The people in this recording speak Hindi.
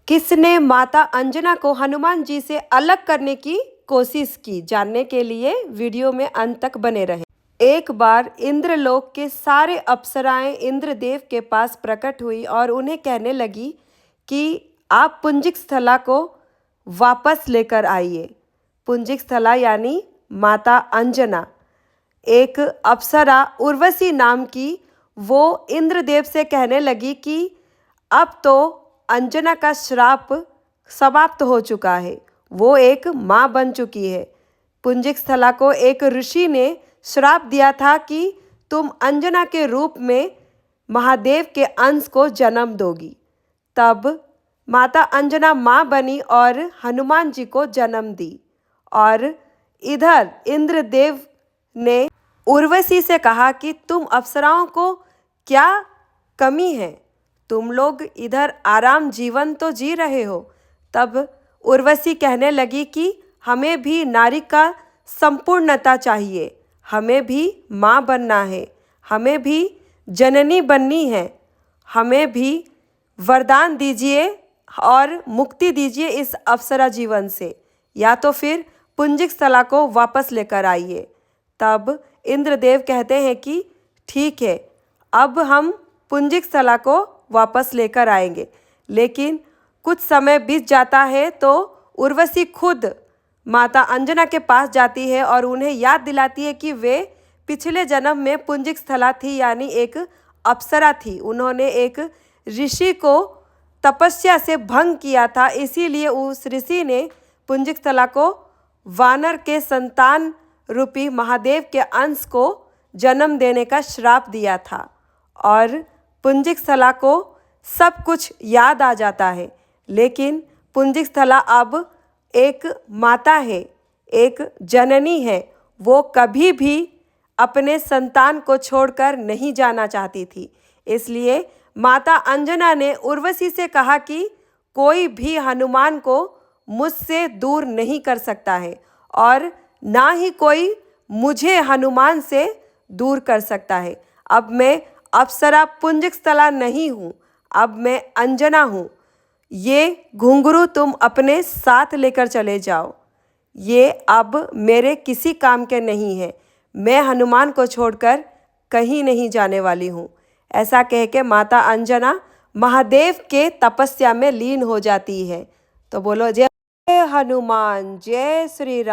किसने माता अंजना को हनुमान जी से अलग करने की कोशिश की? जानने के लिए वीडियो में अंत तक बने रहें। एक बार इंद्रलोक के सारे अप्सराएं इंद्रदेव के पास प्रकट हुई और उन्हें कहने लगी कि आप पुंजिक स्थला को वापस लेकर आइए। पुंजिक स्थला यानी माता अंजना। एक अप्सरा उर्वशी नाम की, वो इंद्रदेव से कहने लगी कि अब तो अंजना का श्राप समाप्त हो चुका है, वो एक माँ बन चुकी है। पुंजिक स्थला को एक ऋषि ने श्राप दिया था कि तुम अंजना के रूप में महादेव के अंश को जन्म दोगी। तब माता अंजना माँ बनी और हनुमान जी को जन्म दी। और इधर इंद्रदेव ने उर्वशी से कहा कि तुम अप्सराओं को क्या कमी है, तुम लोग इधर आराम जीवन तो जी रहे हो। तब उर्वशी कहने लगी कि हमें भी नारी का संपूर्णता चाहिए, हमें भी माँ बनना है, हमें भी जननी बननी है, हमें भी वरदान दीजिए और मुक्ति दीजिए इस अप्सरा जीवन से, या तो फिर पुंजिक स्थला को वापस लेकर आइए। तब इंद्रदेव कहते हैं कि ठीक है, अब हम पुंजिक स्थला को वापस लेकर आएंगे। लेकिन कुछ समय बीत जाता है तो उर्वशी खुद माता अंजना के पास जाती है और उन्हें याद दिलाती है कि वे पिछले जन्म में पुंजिक स्थला थी, यानी एक अप्सरा थी। उन्होंने एक ऋषि को तपस्या से भंग किया था, इसीलिए उस ऋषि ने पुंजिक स्थला को वानर के संतान रूपी महादेव के अंश को जन्म देने का श्राप दिया था। और पुंजिक स्थला को सब कुछ याद आ जाता है, लेकिन पुंजिक स्थला अब एक माता है, एक जननी है। वो कभी भी अपने संतान को छोड़कर नहीं जाना चाहती थी। इसलिए माता अंजना ने उर्वशी से कहा कि कोई भी हनुमान को मुझसे दूर नहीं कर सकता है और ना ही कोई मुझे हनुमान से दूर कर सकता है। अब मैं अप्सरा पुंजिक स्थला नहीं हूँ, अब मैं अंजना हूँ। ये घुंघरू तुम अपने साथ लेकर चले जाओ, ये अब मेरे किसी काम के नहीं है। मैं हनुमान को छोड़कर कहीं नहीं जाने वाली हूँ। ऐसा कह के माता अंजना महादेव के तपस्या में लीन हो जाती है। तो बोलो जय हनुमान, जय श्री राम।